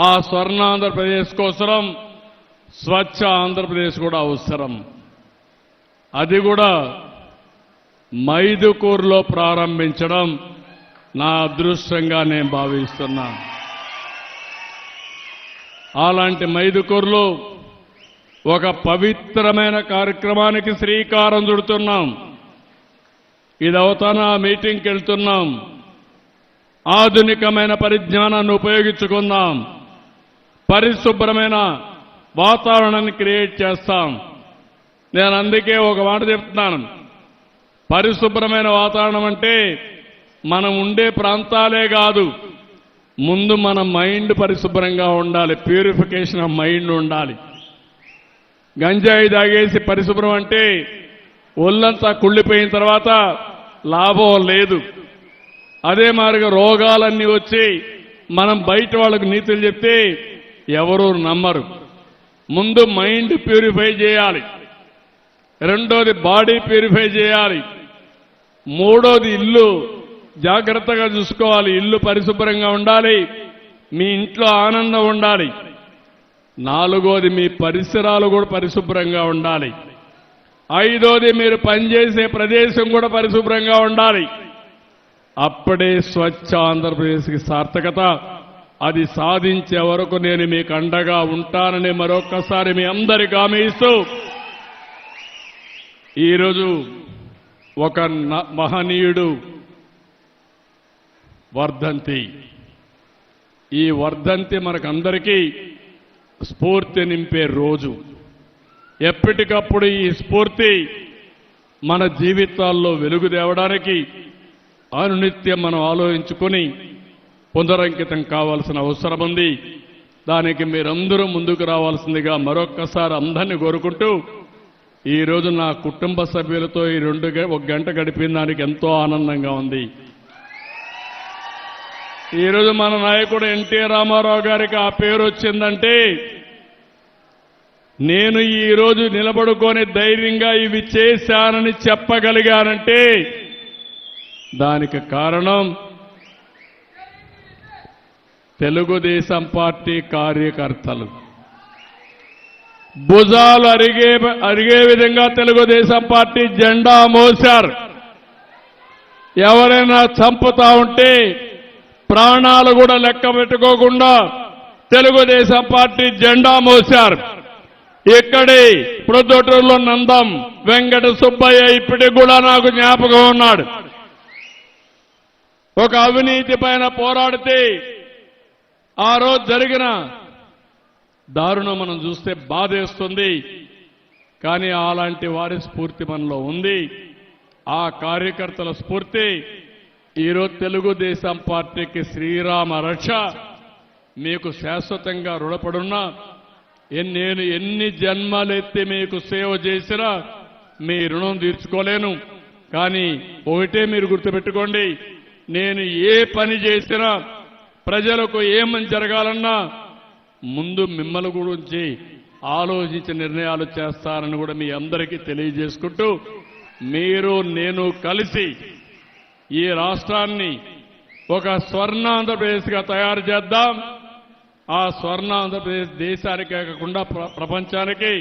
ఆ స్వర్ణ ఆంధ్రప్రదేశ్ కోసం స్వచ్ఛ ఆంధ్రప్రదేశ్ కూడా అవసరం. అది కూడా మైదుకూరులో ప్రారంభించడం నా అదృష్టంగా నేను భావిస్తున్నాను. అలాంటి మైదుకూరులో ఒక పవిత్రమైన కార్యక్రమానికి శ్రీకారం చుడుతున్నాం. ఇది అవుతాన మీటింగ్కి వెళ్తున్నాం. ఆధునికమైన పరిజ్ఞానాన్ని ఉపయోగించుకుందాం. పరిశుభ్రమైన వాతావరణాన్ని క్రియేట్ చేస్తాం. నేను అందుకే ఒక మాట చెప్తున్నాను. పరిశుభ్రమైన వాతావరణం అంటే మనం ఉండే ప్రాంతాలే కాదు, ముందు మన మైండ్ పరిశుభ్రంగా ఉండాలి. ప్యూరిఫికేషన్ ఆఫ్ మైండ్ ఉండాలి. గంజాయి తాగేసి పరిశుభ్రం అంటే ఒళ్ళంతా కుళ్ళిపోయిన తర్వాత లాభం లేదు. అదే మాదిరిగా రోగాలన్నీ వచ్చి మనం బయట వాళ్ళకు నీతులు చెప్తే ఎవరూ నమ్మరు. ముందు మైండ్ ప్యూరిఫై చేయాలి. రెండోది బాడీ ప్యూరిఫై చేయాలి. మూడోది ఇల్లు జాగ్రత్తగా చూసుకోవాలి. ఇల్లు పరిశుభ్రంగా ఉండాలి. మీ ఇంట్లో ఆనందం ఉండాలి. నాలుగోది మీ పరిసరాలు కూడా పరిశుభ్రంగా ఉండాలి. ఐదోది మీరు పనిచేసే ప్రదేశం కూడా పరిశుభ్రంగా ఉండాలి. అప్పుడే స్వచ్ఛ ఆంధ్రప్రదేశ్కి సార్థకత. అది సాధించే వరకు నేను మీకు అండగా ఉంటానని మరొక్కసారి మీ అందరికీ హామీ ఇస్తూ, ఈరోజు ఒక మహనీయుడు వర్ధంతి. ఈ వర్ధంతి మనకందరికీ స్ఫూర్తి నింపే రోజు. ఎప్పటికప్పుడు ఈ స్ఫూర్తి మన జీవితాల్లో వెలుగు తేవడానికి అనునిత్యం మనం ఆలోచించుకొని పునరంకితం కావాల్సిన అవసరం ఉంది. దానికి మీరందరూ ముందుకు రావాల్సిందిగా మరొక్కసారి అందరినీ కోరుకుంటూ, ఈరోజు నా కుటుంబ సభ్యులతో ఈ 1 గంట గడిపిన దానికి ఎంతో ఆనందంగా ఉంది. ఈరోజు మన నాయకుడు ఎన్టీ రామారావు గారికి ఆ పేరు వచ్చిందంటే, నేను ఈరోజు నిలబడుకొని ధైర్యంగా ఇవి చేశానని చెప్పగలిగానంటే దానికి కారణం తెలుగుదేశం పార్టీ కార్యకర్తలు. భుజాలు అరిగే విధంగా తెలుగుదేశం పార్టీ జెండా మోశారు. ఎవరైనా చంపుతా ఉంటే ప్రాణాలు కూడా లెక్క పెట్టుకోకుండా తెలుగుదేశం పార్టీ జెండా మోశారు. ఇక్కడే ప్రొద్దుటూరులో నందం వెంకట సుబ్బయ్య ఇప్పటికి కూడా నాకు జ్ఞాపకం ఉన్నాడు. ఒక అవినీతి పైన పోరాడితే ఆ రోజు జరిగిన దారుణం మనం చూస్తే బాధేస్తుంది. కానీ అలాంటి వారి స్ఫూర్తి మనలో ఉంది. ఆ కార్యకర్తల స్ఫూర్తి ఈరోజు తెలుగుదేశం పార్టీకి శ్రీరామ రక్ష. మీకు శాశ్వతంగా రుణపడున్నా. నేను ఎన్ని జన్మలెత్తి మీకు సేవ చేసినా మీ రుణం తీర్చుకోలేను. కానీ ఒకటే మీరు గుర్తుపెట్టుకోండి, నేను ఏ పని చేసినా ప్రజలకు ఏమని జరగాలన్నా ముందు మిమ్మల్ని గురించి ఆలోచించి నిర్ణయాలు చేస్తారని కూడా మీ అందరికీ తెలియజేసుకుంటూ, మీరు నేను కలిసి ఈ రాష్ట్రాన్ని ఒక స్వర్ణ ఆంధ్రప్రదేశ్గా తయారు చేద్దాం. ఆ స్వర్ణ ఆంధ్రప్రదేశ్ దేశానికే కాకుండా ప్రపంచానికి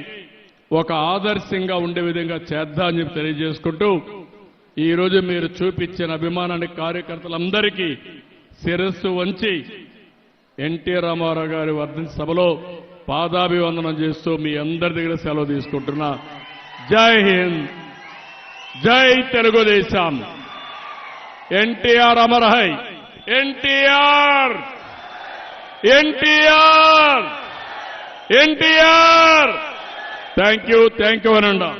ఒక ఆదర్శంగా ఉండే విధంగా చేద్దామని చెప్పి తెలియజేసుకుంటూ, ఈరోజు మీరు చూపించిన అభిమానానికి కార్యకర్తలందరికీ శిరస్సు వంచి ఎన్టీ రామారావు గారి వర్ధంతి సభలో పాదాభివందనం చేస్తూ మీ అందరి దగ్గర సెలవు తీసుకుంటున్నా. జై హింద్, జై Telugu Desam. NTR Amar high. NTR, NTR, NTR. Thank you అనండి.